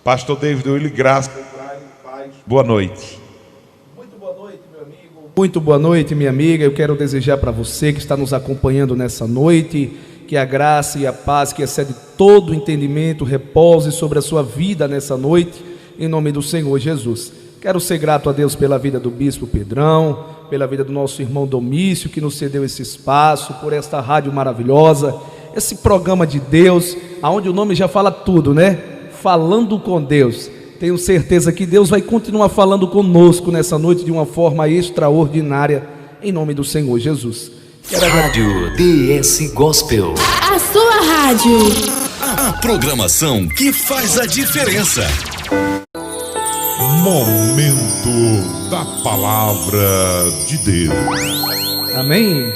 Pastor David Willi, graça. Boa noite. Muito boa noite, meu amigo. Muito boa noite, minha amiga. Eu quero desejar para você que está nos acompanhando nessa noite, que a graça e a paz que excede todo o entendimento repouse sobre a sua vida nessa noite, em nome do Senhor Jesus. Quero ser grato a Deus pela vida do Bispo Pedrão, pela vida do nosso irmão Domício, que nos cedeu esse espaço, por esta rádio maravilhosa, esse programa de Deus, onde o nome já fala tudo, né? Falando com Deus. Tenho certeza que Deus vai continuar falando conosco nessa noite de uma forma extraordinária, em nome do Senhor Jesus. Rádio DS Gospel. A sua rádio. A programação que faz a diferença. Momento da Palavra de Deus. Amém?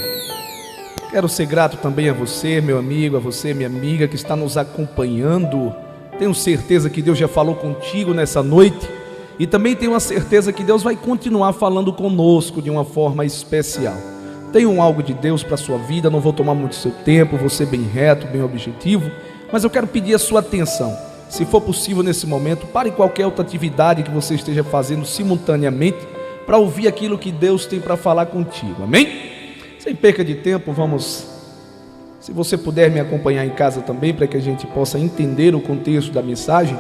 Quero ser grato também a você, meu amigo, a você, minha amiga, que está nos acompanhando. Tenho certeza que Deus já falou contigo nessa noite e também tenho a certeza que Deus vai continuar falando conosco de uma forma especial. Tenho algo de Deus para a sua vida, não vou tomar muito seu tempo, vou ser bem reto, bem objetivo, mas eu quero pedir a sua atenção. Se for possível nesse momento, pare qualquer outra atividade que você esteja fazendo simultaneamente para ouvir aquilo que Deus tem para falar contigo, amém? Sem perca de tempo, vamos... Se você puder me acompanhar em casa também, para que a gente possa entender o contexto da mensagem,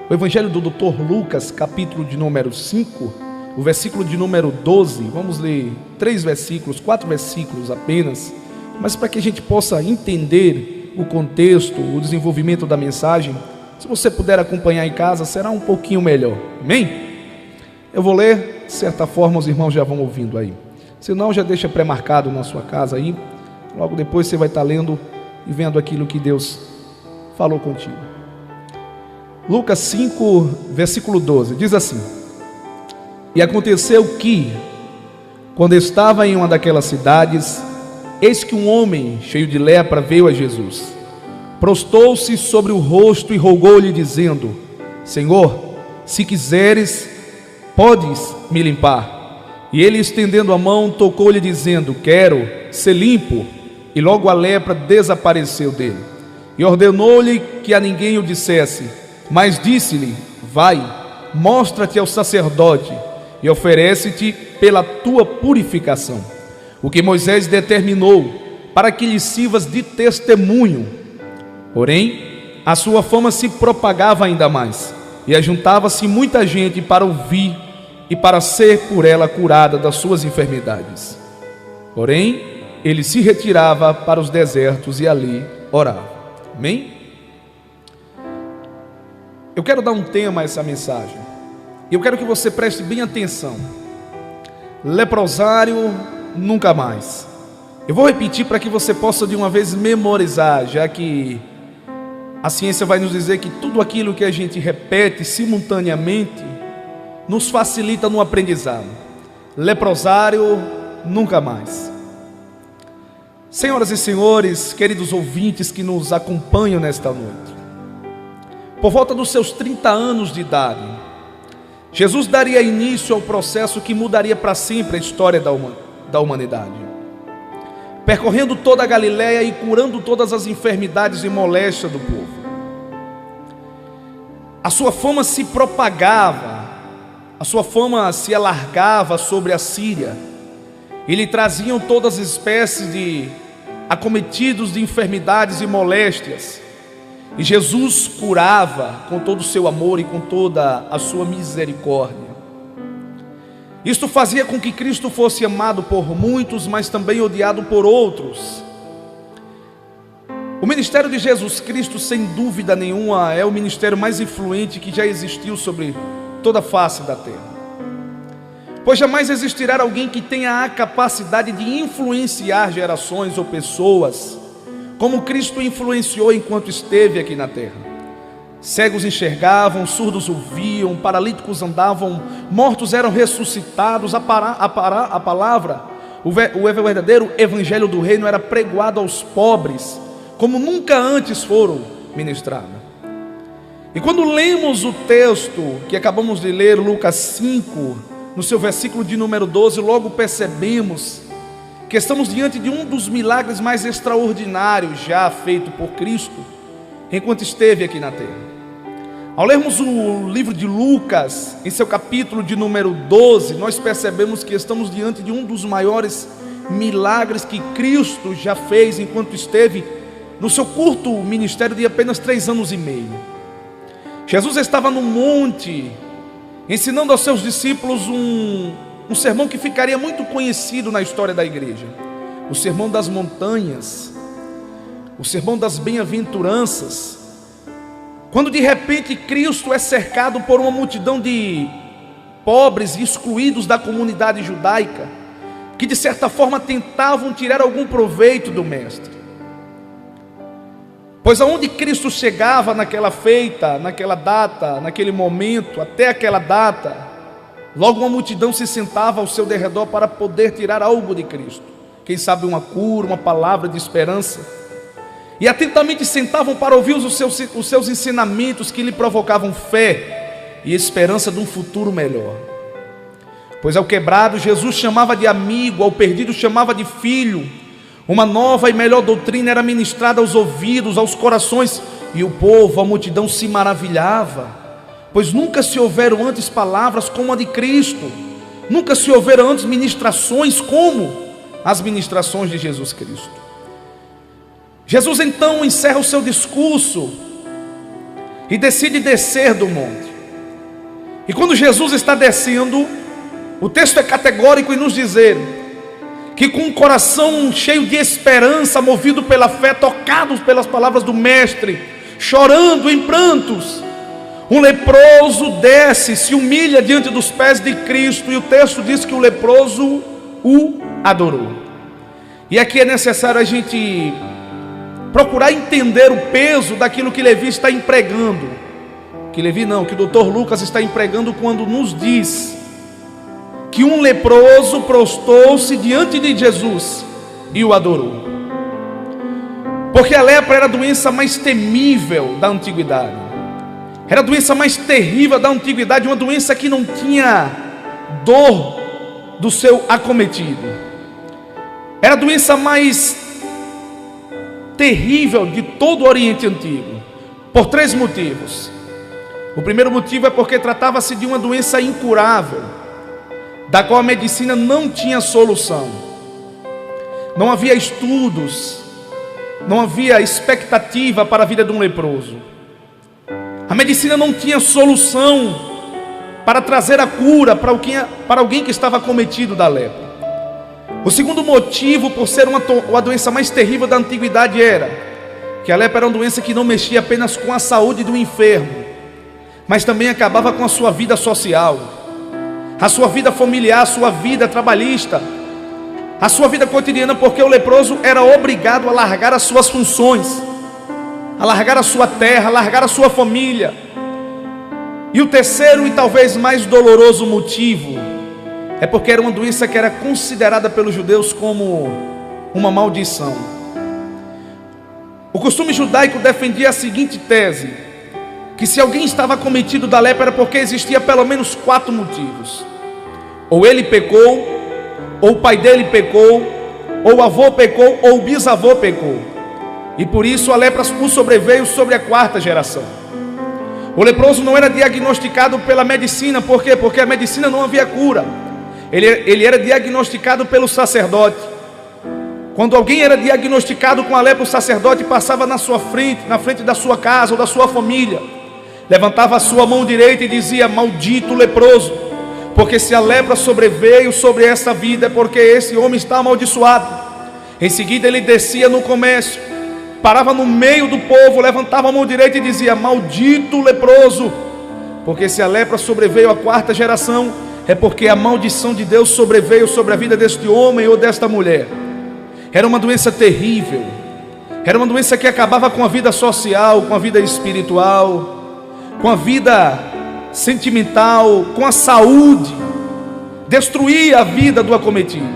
o Evangelho do Dr. Lucas, capítulo de número 5, o versículo de número 12, vamos ler 4 versículos apenas, mas para que a gente possa entender o contexto, o desenvolvimento da mensagem, se você puder acompanhar em casa, será um pouquinho melhor, amém? Eu vou ler, de certa forma os irmãos já vão ouvindo aí, se não já deixa pré-marcado na sua casa aí, logo depois você vai estar lendo e vendo aquilo que Deus falou contigo. Lucas 5, versículo 12, diz assim: E aconteceu que, quando estava em uma daquelas cidades, eis que um homem cheio de lepra veio a Jesus. Prostou-se sobre o rosto e rogou-lhe, dizendo: Senhor, se quiseres, podes me limpar. E ele, estendendo a mão, tocou-lhe, dizendo: Quero ser limpo. E logo a lepra desapareceu dele. E ordenou-lhe que a ninguém o dissesse, mas disse-lhe: Vai, mostra-te ao sacerdote e oferece-te pela tua purificação o que Moisés determinou, para que lhe sirvas de testemunho. Porém, a sua fama se propagava ainda mais, e ajuntava-se muita gente para ouvir e para ser por ela curada das suas enfermidades. Porém, ele se retirava para os desertos e ali orava. Amém? Eu quero dar um tema a essa mensagem. E eu quero que você preste bem atenção. Leprosário, nunca mais. Eu vou repetir para que você possa de uma vez memorizar, já que a ciência vai nos dizer que tudo aquilo que a gente repete simultaneamente nos facilita no aprendizado. Leprosário, nunca mais. Senhoras e senhores, queridos ouvintes que nos acompanham nesta noite, por volta dos seus 30 anos de idade, Jesus daria início ao processo que mudaria para sempre a história da humanidade, percorrendo toda a Galileia e curando todas as enfermidades e moléstias do povo. A sua fama se propagava, a sua fama se alargava sobre a Síria, e lhe traziam todas as espécies de acometidos de enfermidades e moléstias, e Jesus curava com todo o seu amor e com toda a sua misericórdia. Isto fazia com que Cristo fosse amado por muitos, mas também odiado por outros. O ministério de Jesus Cristo, sem dúvida nenhuma, é o ministério mais influente que já existiu sobre toda a face da terra, pois jamais existirá alguém que tenha a capacidade de influenciar gerações ou pessoas como Cristo influenciou enquanto esteve aqui na terra. Cegos enxergavam, surdos ouviam, paralíticos andavam, mortos eram ressuscitados. A palavra, o verdadeiro evangelho do reino era pregoado aos pobres como nunca antes foram ministrados. E quando lemos o texto que acabamos de ler, Lucas 5, no seu versículo de número 12, logo percebemos que estamos diante de um dos milagres mais extraordinários já feito por Cristo enquanto esteve aqui na terra. Ao lermos o livro de Lucas, em seu capítulo de número 12, nós percebemos que estamos diante de um dos maiores milagres que Cristo já fez enquanto esteve no seu curto ministério de apenas 3 anos e meio. Jesus estava no monte, ensinando aos seus discípulos um sermão que ficaria muito conhecido na história da igreja: o sermão das montanhas, o sermão das bem-aventuranças. Quando de repente Cristo é cercado por uma multidão de pobres e excluídos da comunidade judaica, que de certa forma tentavam tirar algum proveito do Mestre. Pois aonde Cristo chegava naquela feita, naquela data, naquele momento, até aquela data, logo uma multidão se sentava ao seu derredor para poder tirar algo de Cristo. Quem sabe uma cura, uma palavra de esperança. E atentamente sentavam para ouvir os seus ensinamentos que lhe provocavam fé e esperança de um futuro melhor. Pois ao quebrado Jesus chamava de amigo, ao perdido chamava de filho. Uma nova e melhor doutrina era ministrada aos ouvidos, aos corações, e o povo, a multidão se maravilhava, pois nunca se houveram antes palavras como a de Cristo, nunca se houveram antes ministrações como as ministrações de Jesus Cristo. Jesus então encerra o seu discurso e decide descer do monte. E quando Jesus está descendo, o texto é categórico em nos dizer que com um coração cheio de esperança, movido pela fé, tocados pelas palavras do Mestre, chorando em prantos, um leproso desce, se humilha diante dos pés de Cristo, e o texto diz que o leproso o adorou. E aqui é necessário a gente procurar entender o peso daquilo que Levi está empregando. Que o Dr. Lucas está empregando quando nos diz que um leproso prostou-se diante de Jesus e o adorou. Porque a lepra era a doença mais temível da antiguidade, era a doença mais terrível da antiguidade, uma doença que não tinha dor do seu acometido, era a doença mais terrível de todo o Oriente Antigo, por 3 motivos. O primeiro motivo é porque tratava-se de uma doença incurável, da qual a medicina não tinha solução. Não havia estudos, não havia expectativa para a vida de um leproso. A medicina não tinha solução para trazer a cura para alguém que estava acometido da lepra. O segundo motivo, por ser uma doença mais terrível da antiguidade, era que a lepra era uma doença que não mexia apenas com a saúde do enfermo, mas também acabava com a sua vida social, a sua vida familiar, a sua vida trabalhista, a sua vida cotidiana, porque o leproso era obrigado a largar as suas funções, a largar a sua terra, a largar a sua família. E o terceiro e talvez mais doloroso motivo é porque era uma doença que era considerada pelos judeus como uma maldição. O costume judaico defendia a seguinte tese: que se alguém estava acometido da lepra era porque existia pelo menos 4 motivos. Ou ele pecou, ou o pai dele pecou, ou o avô pecou, ou o bisavô pecou. E por isso a lepra o sobreveio sobre a 4ª geração. O leproso não era diagnosticado pela medicina. Por quê? Porque a medicina não havia cura. Ele era diagnosticado pelo sacerdote. Quando alguém era diagnosticado com a lepra, o sacerdote passava na sua frente, na frente da sua casa ou da sua família, levantava a sua mão direita e dizia: maldito leproso, porque se a lepra sobreveio sobre essa vida, é porque esse homem está amaldiçoado. Em seguida ele descia no comércio, parava no meio do povo, levantava a mão direita e dizia: maldito leproso, porque se a lepra sobreveio à 4ª geração, é porque a maldição de Deus sobreveio sobre a vida deste homem ou desta mulher. Era uma doença terrível, era uma doença que acabava com a vida social, com a vida espiritual, com a vida sentimental, com a saúde, destruía a vida do acometido.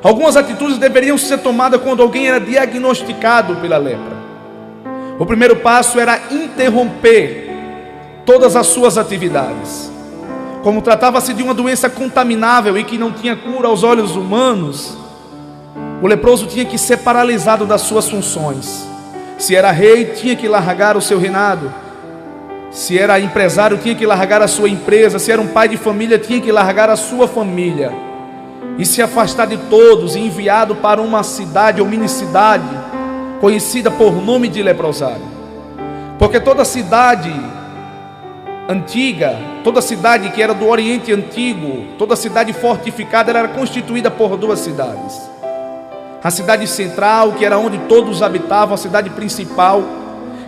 Algumas atitudes deveriam ser tomadas quando alguém era diagnosticado pela lepra. O primeiro passo era interromper todas as suas atividades. Como tratava-se de uma doença contaminável e que não tinha cura aos olhos humanos, o leproso tinha que ser paralisado das suas funções. Se era rei, tinha que largar o seu reinado. Se era empresário, tinha que largar a sua empresa. Se era um pai de família, tinha que largar a sua família e se afastar de todos, e enviado para uma cidade ou mini-cidade conhecida por nome de leprosário. Porque toda cidade antiga, toda cidade que era do Oriente Antigo, toda cidade fortificada, ela era constituída por duas cidades: a cidade central, que era onde todos habitavam, a cidade principal,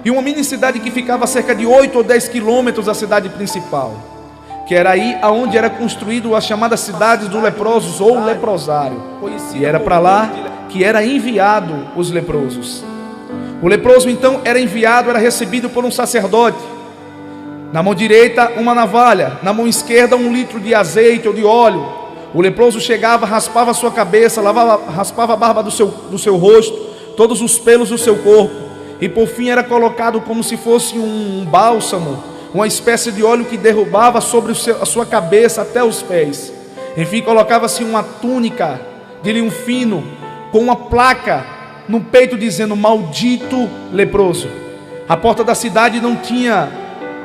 e uma mini-cidade que ficava a cerca de 8 ou 10 quilômetros da cidade principal, que era aí aonde era construído as chamadas cidades dos leprosos ou leprosário. E era para lá que era enviado os leprosos. O leproso então era enviado, era recebido por um sacerdote. Na mão direita uma navalha, na mão esquerda 1 litro de azeite ou de óleo. O leproso chegava, raspava a sua cabeça, raspava a barba do seu rosto, todos os pelos do seu corpo, e por fim era colocado como se fosse um bálsamo, uma espécie de óleo que derrubava sobre a sua cabeça até os pés. Enfim, colocava-se uma túnica de linho fino, com uma placa no peito dizendo: maldito leproso. A porta da cidade não tinha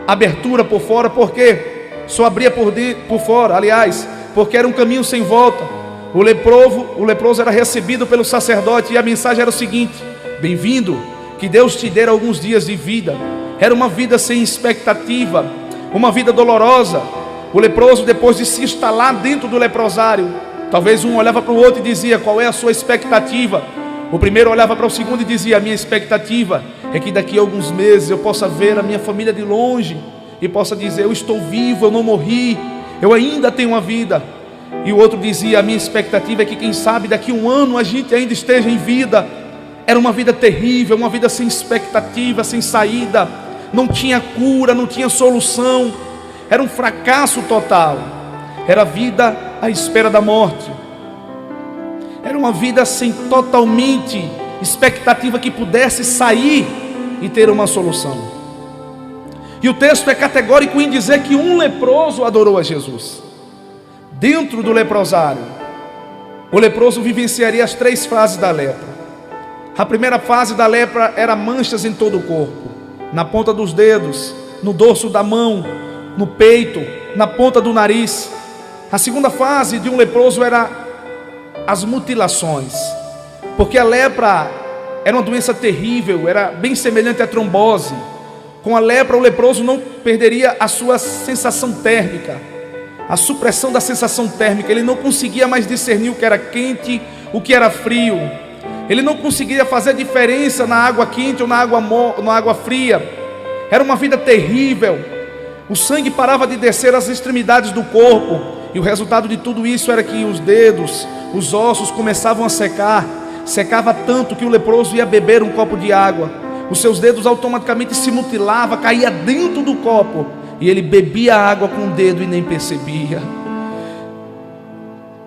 abertura por fora, porque só abria por fora, aliás, porque era um caminho sem volta. O leproso era recebido pelo sacerdote, e a mensagem era o seguinte: bem-vindo, que Deus te dê alguns dias de vida. Era uma vida sem expectativa, uma vida dolorosa. O leproso, depois de se instalar dentro do leprosário, talvez um olhava para o outro e dizia: qual é a sua expectativa? O primeiro olhava para o segundo e dizia: a minha expectativa é que daqui a alguns meses eu possa ver a minha família de longe e possa dizer: eu estou vivo, eu não morri, eu ainda tenho uma vida. E o outro dizia: a minha expectativa é que quem sabe daqui a um ano a gente ainda esteja em vida. Era uma vida terrível, uma vida sem expectativa, sem saída, não tinha cura, não tinha solução, era um fracasso total. Era a vida à espera da morte. Era uma vida sem totalmente expectativa que pudesse sair e ter uma solução. E o texto é categórico em dizer que um leproso adorou a Jesus. Dentro do leprosário, o leproso vivenciaria as 3 fases da lepra. A primeira fase da lepra era manchas em todo o corpo, na ponta dos dedos, no dorso da mão, no peito, na ponta do nariz. A segunda fase de um leproso era as mutilações, porque a lepra era uma doença terrível, era bem semelhante à trombose. Com a lepra, o leproso não perderia a sua sensação térmica, a supressão da sensação térmica. Ele não conseguia mais discernir o que era quente, o que era frio. Ele não conseguia fazer diferença na água quente ou na água fria. Era uma vida terrível. O sangue parava de descer às extremidades do corpo, e o resultado de tudo isso era que os dedos, os ossos começavam a secar. Secava tanto que o leproso ia beber um copo de água, os seus dedos automaticamente se mutilavam, caía dentro do copo, e ele bebia a água com o dedo e nem percebia.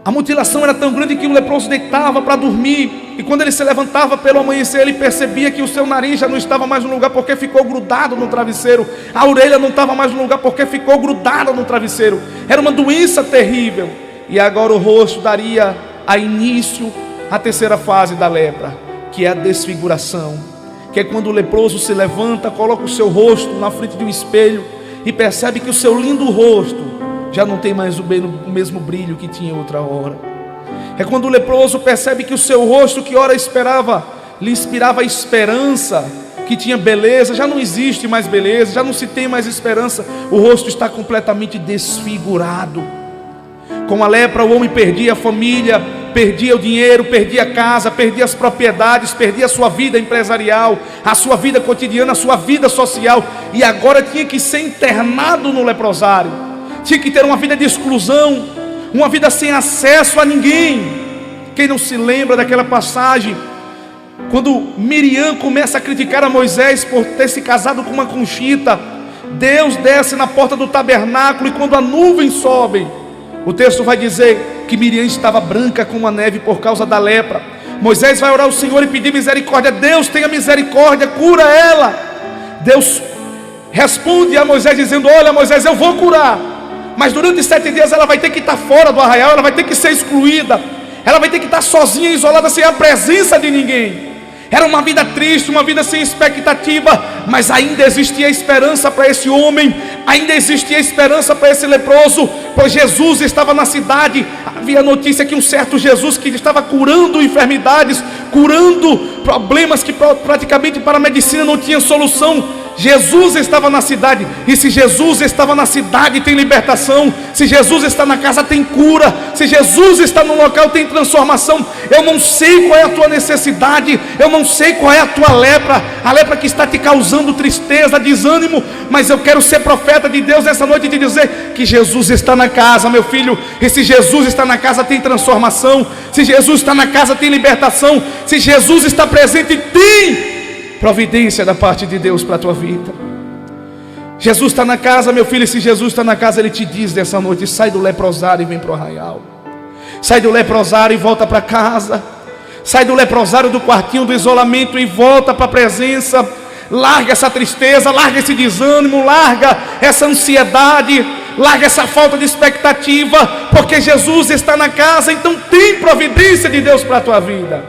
A mutilação era tão grande que o leproso deitava para dormir, e quando ele se levantava pelo amanhecer, ele percebia que o seu nariz já não estava mais no lugar porque ficou grudado no travesseiro, a orelha não estava mais no lugar porque ficou grudada no travesseiro. Era uma doença terrível. E agora o rosto daria a início à terceira fase da lepra, que é a desfiguração, que é quando o leproso se levanta, coloca o seu rosto na frente de um espelho e percebe que o seu lindo rosto já não tem mais o mesmo brilho que tinha outra hora. É quando o leproso percebe que o seu rosto, que ora lhe inspirava esperança, que tinha beleza, já não existe mais beleza, já não se tem mais esperança. O rosto está completamente desfigurado. Com a lepra, o homem perdia a família, perdia o dinheiro, perdia a casa, perdia as propriedades, perdia a sua vida empresarial, a sua vida cotidiana, a sua vida social, e agora tinha que ser internado no leprosário. Tinha que ter uma vida de exclusão, uma vida sem acesso a ninguém. Quem não se lembra daquela passagem, quando Miriam começa a criticar a Moisés por ter se casado com uma conchita? Deus desce na porta do tabernáculo, e quando a nuvem sobe, o texto vai dizer que Miriam estava branca como a neve por causa da lepra. Moisés vai orar ao Senhor e pedir misericórdia. Deus, tenha misericórdia, cura ela. Deus responde a Moisés dizendo: olha, Moisés, eu vou curar, mas durante 7 dias ela vai ter que estar fora do arraial, ela vai ter que ser excluída, ela vai ter que estar sozinha, isolada, sem a presença de ninguém. Era uma vida triste, uma vida sem expectativa, mas ainda existia esperança para esse homem, ainda existia esperança para esse leproso, pois Jesus estava na cidade. Havia notícia que um certo Jesus que estava curando enfermidades, curando problemas que praticamente para a medicina não tinha solução. Jesus estava na cidade, e se Jesus estava na cidade tem libertação, se Jesus está na casa tem cura, se Jesus está no local tem transformação. Eu não sei qual é a tua necessidade, eu não sei qual é a tua lepra, a lepra que está te causando tristeza, desânimo, mas eu quero ser profeta de Deus nessa noite e te dizer que Jesus está na casa, meu filho. E se Jesus está na casa tem transformação, se Jesus está na casa tem libertação, se Jesus está presente tem providência da parte de Deus para a tua vida. Jesus está na casa, meu filho, e se Jesus está na casa, Ele te diz nessa noite: sai do leprosário e vem para o arraial. Sai do leprosário e volta para casa. Sai do leprosário, do quartinho do isolamento, e volta para a presença. Larga essa tristeza, larga esse desânimo, larga essa ansiedade, larga essa falta de expectativa, porque Jesus está na casa. Então tem providência de Deus para a tua vida.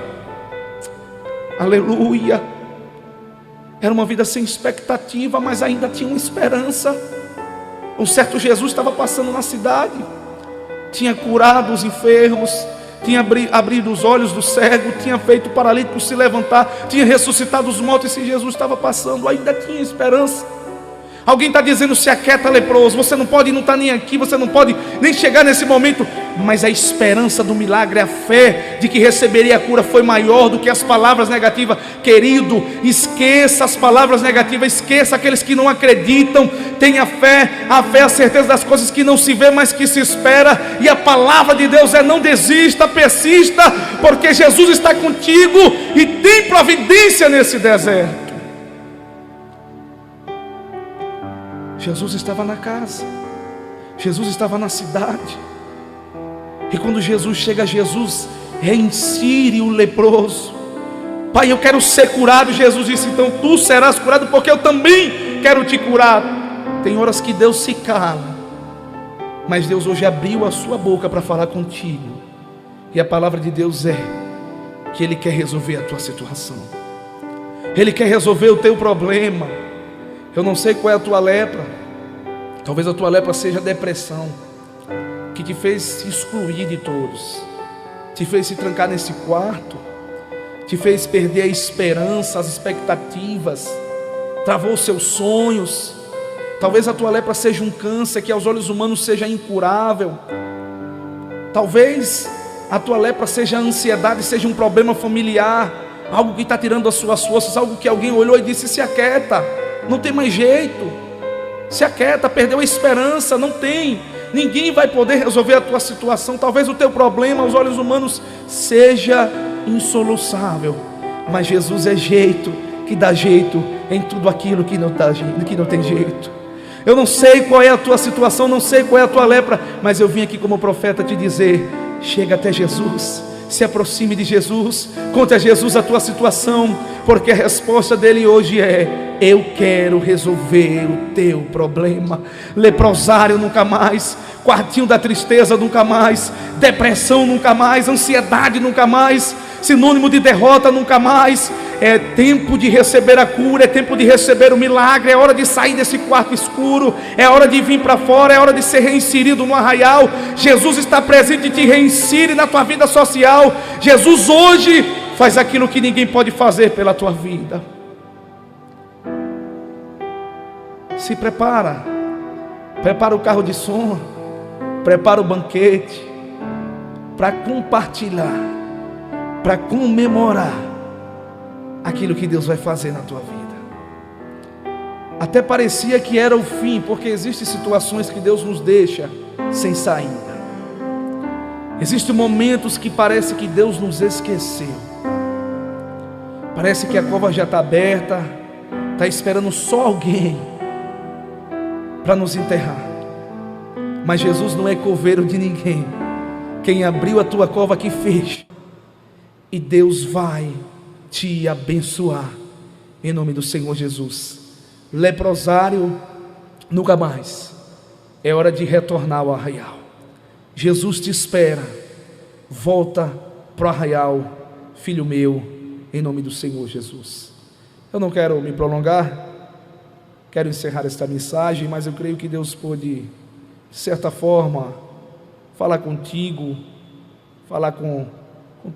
Aleluia. Era uma vida sem expectativa, mas ainda tinha uma esperança. Um certo Jesus estava passando na cidade, tinha curado os enfermos, tinha abrido os olhos do cego, tinha feito o paralítico se levantar, tinha ressuscitado os mortos. E se Jesus estava passando, ainda tinha esperança. Alguém está dizendo: se aquieta, leproso, você não pode não estar nem aqui, você não pode nem chegar nesse momento. Mas a esperança do milagre, a fé de que receberia a cura foi maior do que as palavras negativas. Querido, esqueça as palavras negativas, esqueça aqueles que não acreditam. Tenha fé, a fé é a certeza das coisas que não se vê, mas que se espera. E a palavra de Deus é: não desista, persista, porque Jesus está contigo e tem providência nesse deserto. Jesus estava na casa, Jesus estava na cidade. E quando Jesus chega, Jesus reinsere o leproso. Pai, eu quero ser curado. Jesus disse: então tu serás curado, porque eu também quero te curar. Tem horas que Deus se cala, mas Deus hoje abriu a sua boca para falar contigo. E a palavra de Deus é que Ele quer resolver a tua situação, Ele quer resolver o teu problema. Eu não sei qual é a tua lepra. Talvez a tua lepra seja a depressão, que te fez se excluir de todos, te fez se trancar nesse quarto, te fez perder a esperança, as expectativas, travou os seus sonhos. Talvez a tua lepra seja um câncer que aos olhos humanos seja incurável. Talvez a tua lepra seja a ansiedade, seja um problema familiar, algo que está tirando as suas forças, algo que alguém olhou e disse: se aquieta, não tem mais jeito, se aquieta, perdeu a esperança, não tem, ninguém vai poder resolver a tua situação. Talvez o teu problema aos olhos humanos seja insolucionável, mas Jesus é jeito, que dá jeito em tudo aquilo que não tem jeito. Eu não sei qual é a tua situação, não sei qual é a tua lepra, mas eu vim aqui como profeta te dizer: chega até Jesus, se aproxime de Jesus, conte a Jesus a tua situação, porque a resposta dele hoje é: eu quero resolver o teu problema. Leprosário nunca mais, quartinho da tristeza nunca mais, depressão nunca mais, ansiedade nunca mais, sinônimo de derrota nunca mais. É tempo de receber a cura, é tempo de receber o milagre, é hora de sair desse quarto escuro, é hora de vir para fora, é hora de ser reinserido no arraial. Jesus está presente e te reinsere na tua vida social. Jesus hoje faz aquilo que ninguém pode fazer pela tua vida. Se prepara o carro de som, prepara o banquete, para compartilhar, para comemorar aquilo que Deus vai fazer na tua vida. Até parecia que era o fim, porque existem situações que Deus nos deixa sem saída. Existem momentos que parece que Deus nos esqueceu. Parece que a cova já está aberta, está esperando só alguém para nos enterrar. Mas Jesus não é coveiro de ninguém. Quem abriu a tua cova que fecha, e Deus vai te abençoar em nome do Senhor Jesus. Leprosário nunca mais, é hora de retornar ao arraial. Jesus te espera. Volta para o arraial, filho meu, em nome do Senhor Jesus. Eu não quero me prolongar, quero encerrar esta mensagem, mas eu creio que Deus pôde, de certa forma, falar contigo, falar com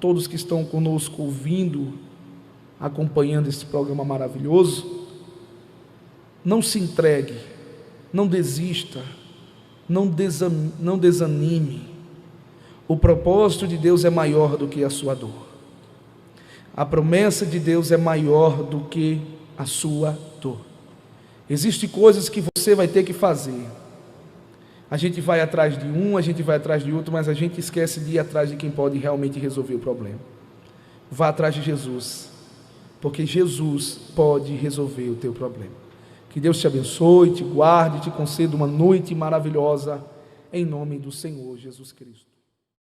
todos que estão conosco ouvindo, acompanhando esse programa maravilhoso. Não se entregue, não desista, não desanime. O propósito de Deus é maior do que a sua dor. A promessa de Deus é maior do que a sua dor. Existem coisas que você vai ter que fazer. A gente vai atrás de um, a gente vai atrás de outro, mas a gente esquece de ir atrás de quem pode realmente resolver o problema. Vá atrás de Jesus, porque Jesus pode resolver o teu problema. Que Deus te abençoe, te guarde, te conceda uma noite maravilhosa, em nome do Senhor Jesus Cristo.